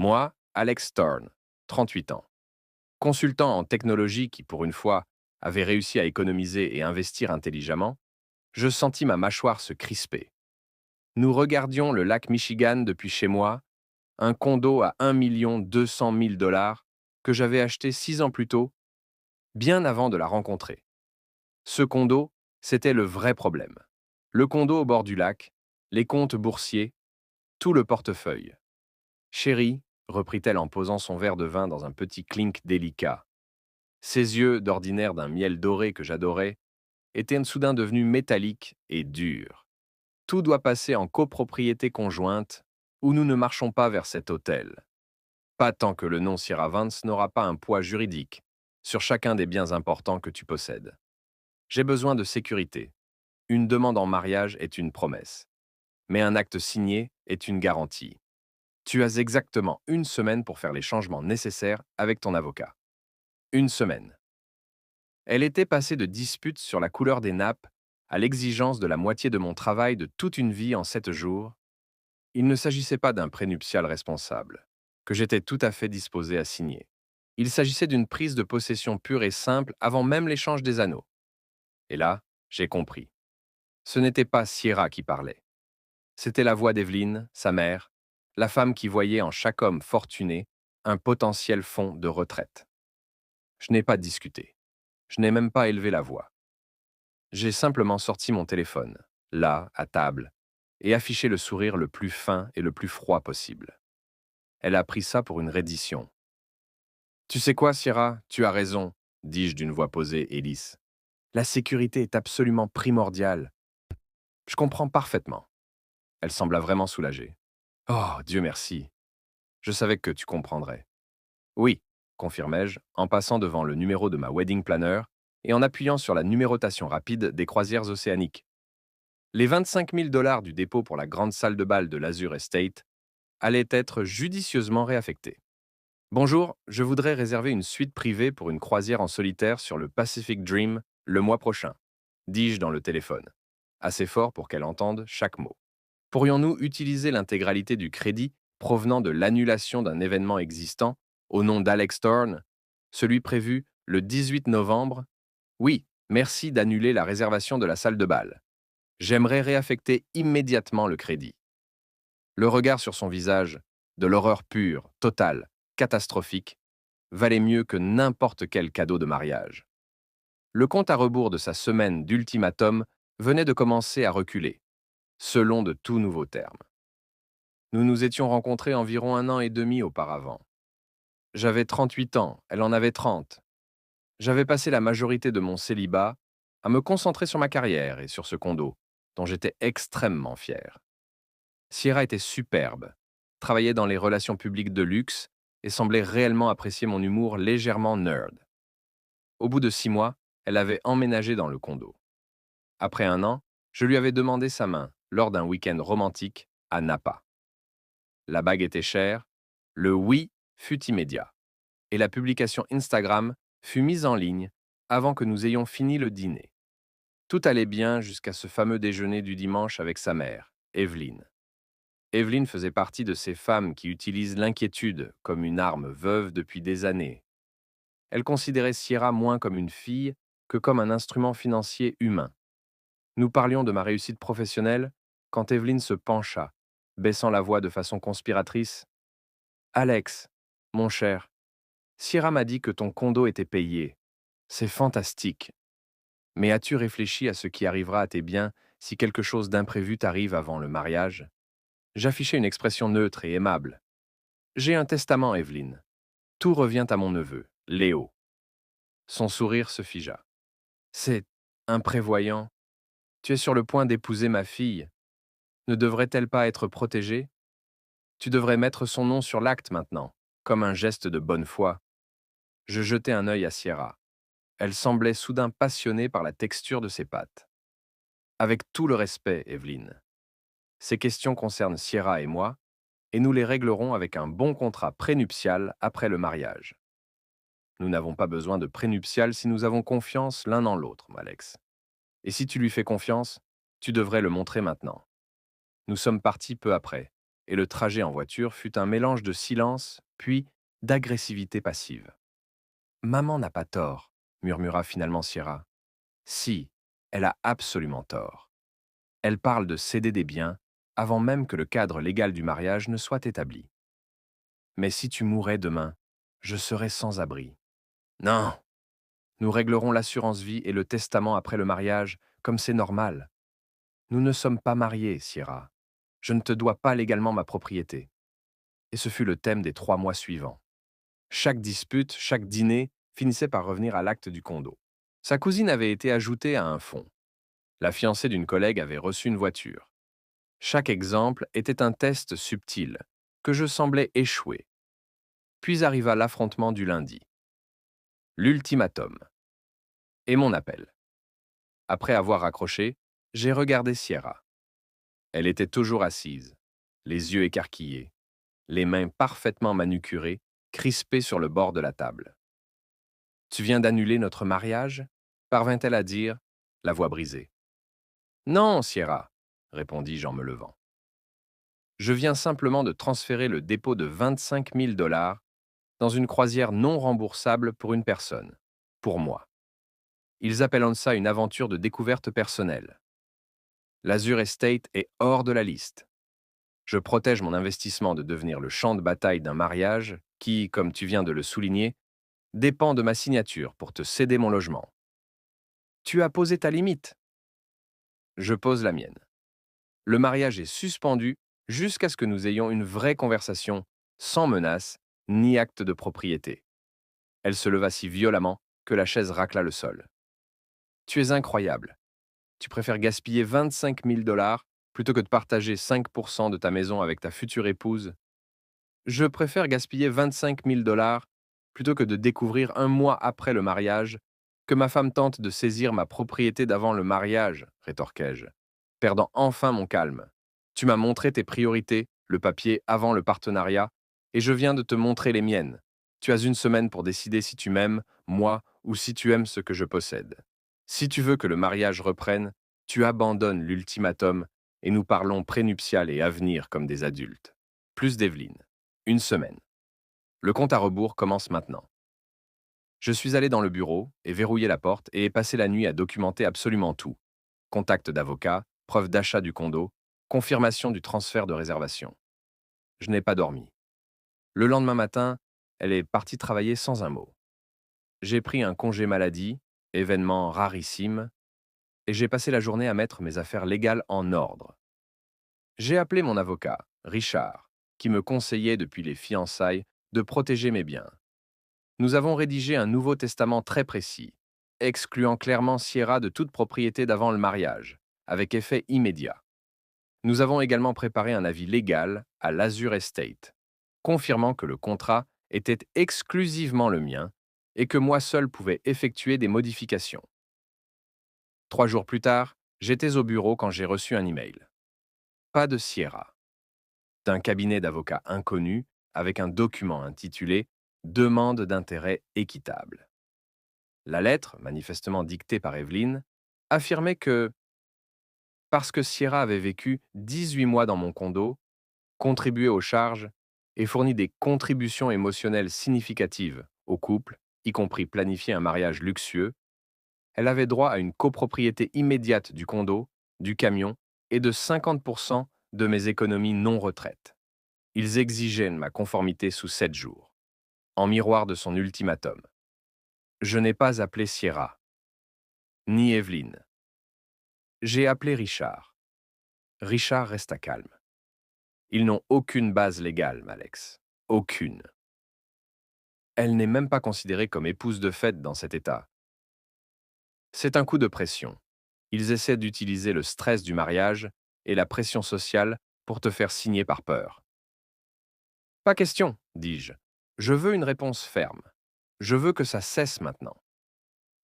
Moi, Alex Thorne, 38 ans. Consultant en technologie qui, pour une fois, avait réussi à économiser et investir intelligemment, je sentis ma mâchoire se crisper. Nous regardions le lac Michigan depuis chez moi, un condo à 1 200 000 $ que j'avais acheté 6 ans plus tôt, bien avant de la rencontrer. Ce condo, c'était le vrai problème. Le condo au bord du lac, les comptes boursiers, tout le portefeuille. Chérie, reprit-elle en posant son verre de vin dans un petit clink délicat. Ses yeux, d'ordinaire d'un miel doré que j'adorais, étaient soudain devenus métalliques et durs. Tout doit passer en copropriété conjointe, ou nous ne marchons pas vers cet hôtel. Pas tant que le nom Sierra Vance n'aura pas un poids juridique sur chacun des biens importants que tu possèdes. J'ai besoin de sécurité. Une demande en mariage est une promesse, mais un acte signé est une garantie. Tu as exactement une semaine pour faire les changements nécessaires avec ton avocat. Une semaine. Elle était passée de disputes sur la couleur des nappes à l'exigence de la moitié de mon travail de toute une vie en 7 jours. Il ne s'agissait pas d'un prénuptial responsable, que j'étais tout à fait disposé à signer. Il s'agissait d'une prise de possession pure et simple avant même l'échange des anneaux. Et là, j'ai compris. Ce n'était pas Sierra qui parlait. C'était la voix d'Evelyne, sa mère, la femme qui voyait en chaque homme fortuné un potentiel fonds de retraite. Je n'ai pas discuté. Je n'ai même pas élevé la voix. J'ai simplement sorti mon téléphone, là, à table, et affiché le sourire le plus fin et le plus froid possible. Elle a pris ça pour une reddition. Tu sais quoi, Sierra, tu as raison, dis-je d'une voix posée et lisse. La sécurité est absolument primordiale. Je comprends parfaitement. Elle sembla vraiment soulagée. Oh, Dieu merci. Je savais que tu comprendrais. Oui, confirmai-je, en passant devant le numéro de ma wedding planner et en appuyant sur la numérotation rapide des croisières océaniques. Les 25 000 $ du dépôt pour la grande salle de bal de l'Azur Estate allaient être judicieusement réaffectés. Bonjour, je voudrais réserver une suite privée pour une croisière en solitaire sur le Pacific Dream le mois prochain, dis-je dans le téléphone, assez fort pour qu'elle entende chaque mot. Pourrions-nous utiliser l'intégralité du crédit provenant de l'annulation d'un événement existant au nom d'Alex Thorne, celui prévu le 18 novembre? Oui, merci d'annuler la réservation de la salle de bal. J'aimerais réaffecter immédiatement le crédit. Le regard sur son visage, de l'horreur pure, totale, catastrophique, valait mieux que n'importe quel cadeau de mariage. Le compte à rebours de sa semaine d'ultimatum venait de commencer à reculer, selon de tout nouveaux termes. Nous nous étions rencontrés environ 1 an et demi auparavant. J'avais 38 ans, elle en avait 30. J'avais passé la majorité de mon célibat à me concentrer sur ma carrière et sur ce condo, dont j'étais extrêmement fier. Sierra était superbe, travaillait dans les relations publiques de luxe et semblait réellement apprécier mon humour légèrement nerd. Au bout de 6 mois, elle avait emménagé dans le condo. Après 1 an, je lui avais demandé sa main lors d'un week-end romantique à Napa. La bague était chère, le oui fut immédiat, et la publication Instagram fut mise en ligne avant que nous ayons fini le dîner. Tout allait bien jusqu'à ce fameux déjeuner du dimanche avec sa mère, Evelyne. Evelyne faisait partie de ces femmes qui utilisent l'inquiétude comme une arme veuve depuis des années. Elle considérait Sierra moins comme une fille que comme un instrument financier humain. Nous parlions de ma réussite professionnelle quand Evelyne se pencha, baissant la voix de façon conspiratrice. Alex, mon cher, Sierra m'a dit que ton condo était payé. C'est fantastique. Mais as-tu réfléchi à ce qui arrivera à tes biens si quelque chose d'imprévu t'arrive avant le mariage? J'affichais une expression neutre et aimable. J'ai un testament, Evelyne. Tout revient à mon neveu, Léo. Son sourire se figea. C'est imprévoyant. Tu es sur le point d'épouser ma fille. Ne devrait-elle pas être protégée? Tu devrais mettre son nom sur l'acte maintenant, comme un geste de bonne foi. Je jetai un œil à Sierra. Elle semblait soudain passionnée par la texture de ses pattes. Avec tout le respect, Evelyne. Ces questions concernent Sierra et moi, et nous les réglerons avec un bon contrat prénuptial après le mariage. Nous n'avons pas besoin de prénuptial si nous avons confiance l'un en l'autre, Alex. Et si tu lui fais confiance, tu devrais le montrer maintenant. Nous sommes partis peu après, et le trajet en voiture fut un mélange de silence, puis d'agressivité passive. Maman n'a pas tort, murmura finalement Sierra. Si, elle a absolument tort. Elle parle de céder des biens avant même que le cadre légal du mariage ne soit établi. Mais si tu mourais demain, je serais sans abri. Non, nous réglerons l'assurance vie et le testament après le mariage, comme c'est normal. Nous ne sommes pas mariés, Sierra. Je ne te dois pas légalement ma propriété. Et ce fut le thème des 3 mois suivants. Chaque dispute, chaque dîner finissait par revenir à l'acte du condo. Sa cousine avait été ajoutée à un fonds. La fiancée d'une collègue avait reçu une voiture. Chaque exemple était un test subtil, que je semblais échouer. Puis arriva l'affrontement du lundi. L'ultimatum. Et mon appel. Après avoir raccroché, j'ai regardé Sierra. Elle était toujours assise, les yeux écarquillés, les mains parfaitement manucurées, crispées sur le bord de la table. Tu viens d'annuler notre mariage? Parvint-elle à dire, la voix brisée. Non, Sierra, répondis-je en me levant. Je viens simplement de transférer le dépôt de 25 000 $ dans une croisière non remboursable pour une personne, pour moi. Ils appellent ça une aventure de découverte personnelle. L'Azur Estate est hors de la liste. Je protège mon investissement de devenir le champ de bataille d'un mariage qui, comme tu viens de le souligner, dépend de ma signature pour te céder mon logement. Tu as posé ta limite. Je pose la mienne. Le mariage est suspendu jusqu'à ce que nous ayons une vraie conversation, sans menace ni acte de propriété. Elle se leva si violemment que la chaise racla le sol. Tu es incroyable. Tu préfères gaspiller 25 000 $ plutôt que de partager 5% de ta maison avec ta future épouse. Je préfère gaspiller 25 000 $ plutôt que de découvrir 1 mois après le mariage que ma femme tente de saisir ma propriété d'avant le mariage, rétorquai-je, perdant enfin mon calme. Tu m'as montré tes priorités, le papier avant le partenariat, et je viens de te montrer les miennes. Tu as une semaine pour décider si tu m'aimes, moi, ou si tu aimes ce que je possède. Si tu veux que le mariage reprenne, tu abandonnes l'ultimatum et nous parlons prénuptial et avenir comme des adultes. Plus d'Evelyne. 1 semaine. Le compte à rebours commence maintenant. Je suis allé dans le bureau et verrouillé la porte et ai passé la nuit à documenter absolument tout. Contact d'avocat, preuve d'achat du condo, confirmation du transfert de réservation. Je n'ai pas dormi. Le lendemain matin, elle est partie travailler sans un mot. J'ai pris un congé maladie, événement rarissime, et j'ai passé la journée à mettre mes affaires légales en ordre. J'ai appelé mon avocat, Richard, qui me conseillait depuis les fiançailles de protéger mes biens. Nous avons rédigé un nouveau testament très précis, excluant clairement Sierra de toute propriété d'avant le mariage, avec effet immédiat. Nous avons également préparé un avis légal à l'Azur Estate, confirmant que le contrat était exclusivement le mien et que moi seul pouvais effectuer des modifications. 3 jours plus tard, j'étais au bureau quand j'ai reçu un email. Pas de Sierra. D'un cabinet d'avocats inconnu avec un document intitulé Demande d'intérêt équitable. La lettre, manifestement dictée par Evelyne, affirmait que, parce que Sierra avait vécu 18 mois dans mon condo, contribué aux charges et fourni des contributions émotionnelles significatives au couple, y compris planifier un mariage luxueux, elle avait droit à une copropriété immédiate du condo, du camion et de 50% de mes économies non-retraite. Ils exigeaient ma conformité sous 7 jours, en miroir de son ultimatum. Je n'ai pas appelé Sierra, ni Evelyne. J'ai appelé Richard. Richard resta calme. Ils n'ont aucune base légale, Malex. Aucune. Elle n'est même pas considérée comme épouse de fait dans cet état. C'est un coup de pression. Ils essaient d'utiliser le stress du mariage et la pression sociale pour te faire signer par peur. Pas question, dis-je. Je veux une réponse ferme. Je veux que ça cesse maintenant.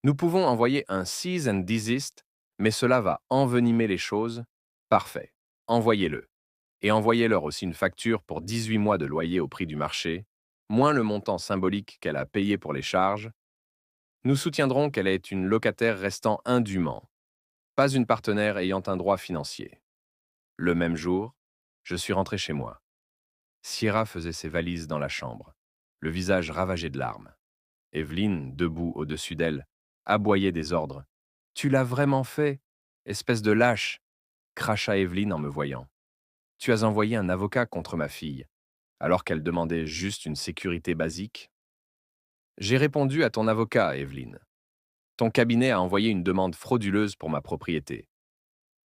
Nous pouvons envoyer un cease and desist, mais cela va envenimer les choses. Parfait. Envoyez-le. Et envoyez-leur aussi une facture pour 18 mois de loyer au prix du marché, moins le montant symbolique qu'elle a payé pour les charges. Nous soutiendrons qu'elle est une locataire restant indûment, pas une partenaire ayant un droit financier. Le même jour, je suis rentré chez moi. Sierra faisait ses valises dans la chambre, le visage ravagé de larmes. Evelyne, debout au-dessus d'elle, aboyait des ordres. Tu l'as vraiment fait, espèce de lâche, cracha Evelyne en me voyant. Tu as envoyé un avocat contre ma fille, alors qu'elle demandait juste une sécurité basique. J'ai répondu à ton avocat, Evelyne. Ton cabinet a envoyé une demande frauduleuse pour ma propriété.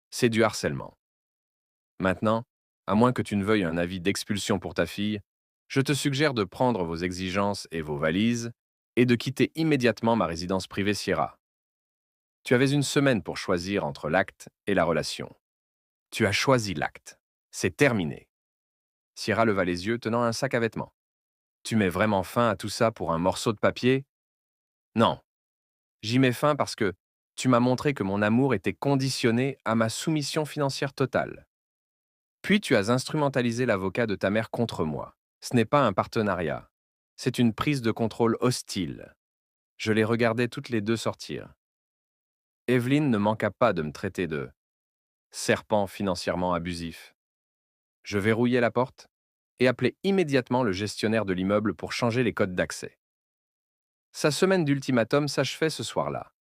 C'est du harcèlement. Maintenant, à moins que tu ne veuilles un avis d'expulsion pour ta fille, je te suggère de prendre vos exigences et vos valises et de quitter immédiatement ma résidence privée Sierra. Tu avais une semaine pour choisir entre l'acte et la relation. Tu as choisi l'acte. C'est terminé. Sierra leva les yeux tenant un sac à vêtements. Tu mets vraiment fin à tout ça pour un morceau de papier? Non. J'y mets fin parce que tu m'as montré que mon amour était conditionné à ma soumission financière totale. Puis tu as instrumentalisé l'avocat de ta mère contre moi. Ce n'est pas un partenariat. C'est une prise de contrôle hostile. Je les regardais toutes les deux sortir. Evelyne ne manqua pas de me traiter de serpent financièrement abusif. Je verrouillai la porte et appelai immédiatement le gestionnaire de l'immeuble pour changer les codes d'accès. Sa semaine d'ultimatum s'achevait ce soir-là.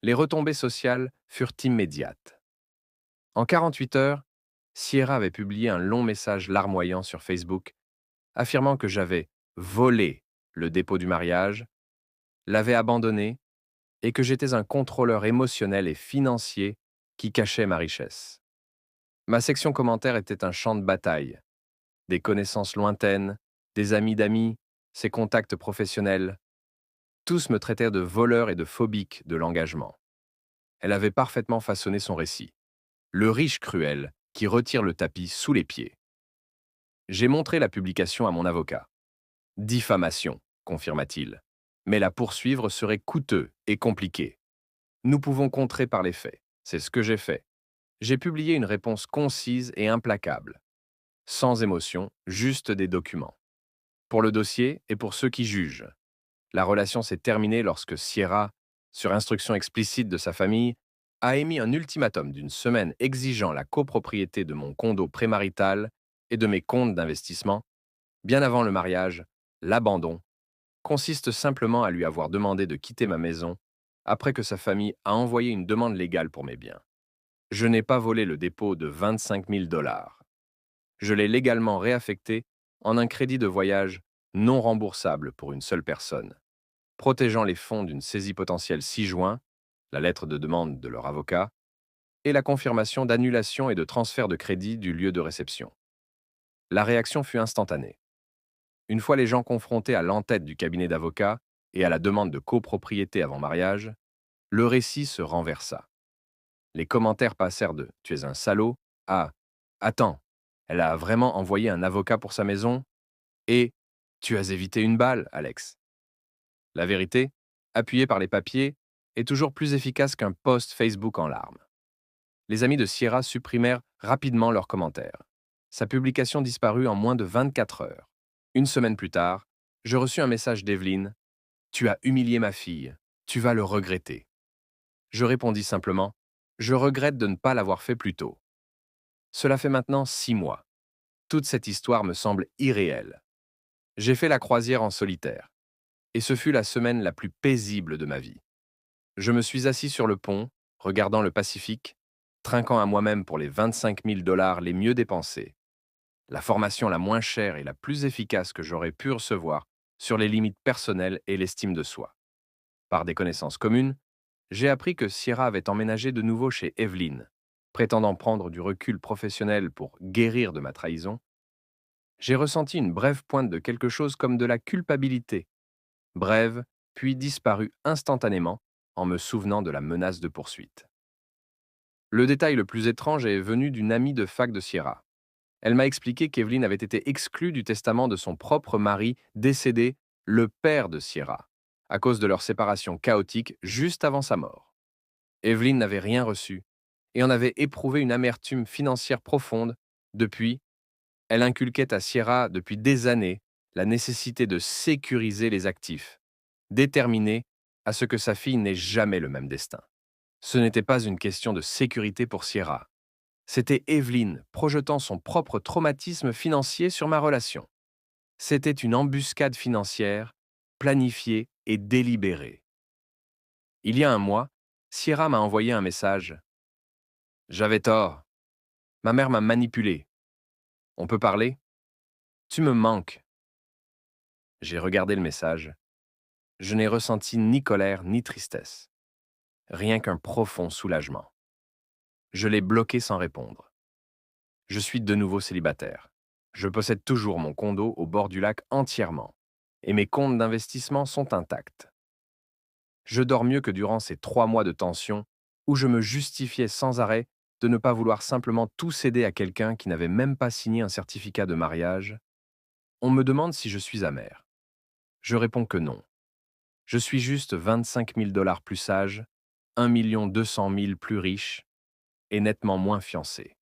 Les retombées sociales furent immédiates. En 48 heures, Sierra avait publié un long message larmoyant sur Facebook, affirmant que j'avais volé le dépôt du mariage, l'avais abandonné et que j'étais un contrôleur émotionnel et financier qui cachait ma richesse. Ma section commentaires était un champ de bataille. Des connaissances lointaines, des amis d'amis, ses contacts professionnels, tous me traitèrent de voleur et de phobique de l'engagement. Elle avait parfaitement façonné son récit. Le riche cruel qui retire le tapis sous les pieds. J'ai montré la publication à mon avocat. Diffamation, confirma-t-il. Mais la poursuivre serait coûteux et compliqué. Nous pouvons contrer par les faits. C'est ce que j'ai fait. J'ai publié une réponse concise et implacable. Sans émotion, juste des documents. Pour le dossier et pour ceux qui jugent. La relation s'est terminée lorsque Sierra, sur instruction explicite de sa famille, a émis un ultimatum d'une semaine exigeant la copropriété de mon condo prémarital et de mes comptes d'investissement. Bien avant le mariage, l'abandon consiste simplement à lui avoir demandé de quitter ma maison après que sa famille a envoyé une demande légale pour mes biens. Je n'ai pas volé le dépôt de 25 000 dollars. Je l'ai légalement réaffecté en un crédit de voyage non remboursable pour une seule personne, protégeant les fonds d'une saisie potentielle 6 juin, la lettre de demande de leur avocat, et la confirmation d'annulation et de transfert de crédit du lieu de réception. La réaction fut instantanée. Une fois les gens confrontés à l'entête du cabinet d'avocats et à la demande de copropriété avant mariage, le récit se renversa. Les commentaires passèrent de « tu es un salaud » à « attends, elle a vraiment envoyé un avocat pour sa maison » et « tu as évité une balle, Alex ». La vérité, appuyée par les papiers, est toujours plus efficace qu'un post Facebook en larmes. Les amis de Sierra supprimèrent rapidement leurs commentaires. Sa publication disparut en moins de 24 heures. Une semaine plus tard, je reçus un message d'Evelyne. « Tu as humilié ma fille. Tu vas le regretter. » Je répondis simplement. « Je regrette de ne pas l'avoir fait plus tôt. » Cela fait maintenant 6 mois. Toute cette histoire me semble irréelle. J'ai fait la croisière en solitaire. Et ce fut la semaine la plus paisible de ma vie. Je me suis assis sur le pont, regardant le Pacifique, trinquant à moi-même pour les 25 000 dollars les mieux dépensés. La formation la moins chère et la plus efficace que j'aurais pu recevoir sur les limites personnelles et l'estime de soi. Par des connaissances communes, j'ai appris que Sierra avait emménagé de nouveau chez Evelyne, prétendant prendre du recul professionnel pour guérir de ma trahison. J'ai ressenti une brève pointe de quelque chose comme de la culpabilité, brève, puis disparue instantanément en me souvenant de la menace de poursuite. Le détail le plus étrange est venu d'une amie de fac de Sierra. Elle m'a expliqué qu'Evelyne avait été exclue du testament de son propre mari décédé, le père de Sierra, à cause de leur séparation chaotique juste avant sa mort. Evelyne n'avait rien reçu et en avait éprouvé une amertume financière profonde. Depuis, elle inculquait à Sierra depuis des années la nécessité de sécuriser les actifs, déterminée à ce que sa fille n'ait jamais le même destin. Ce n'était pas une question de sécurité pour Sierra. C'était Evelyne projetant son propre traumatisme financier sur ma relation. C'était une embuscade financière, planifiée et délibérée. Il y a un mois, Sierra m'a envoyé un message. J'avais tort. Ma mère m'a manipulé. On peut parler? Tu me manques. J'ai regardé le message. Je n'ai ressenti ni colère ni tristesse. Rien qu'un profond soulagement. Je l'ai bloqué sans répondre. Je suis de nouveau célibataire. Je possède toujours mon condo au bord du lac entièrement. Et mes comptes d'investissement sont intacts. Je dors mieux que durant ces 3 mois de tension où je me justifiais sans arrêt de ne pas vouloir simplement tout céder à quelqu'un qui n'avait même pas signé un certificat de mariage. On me demande si je suis amer. Je réponds que non. Je suis juste 25 000 $ plus sage, 1 200 000 plus riche et nettement moins fiancé.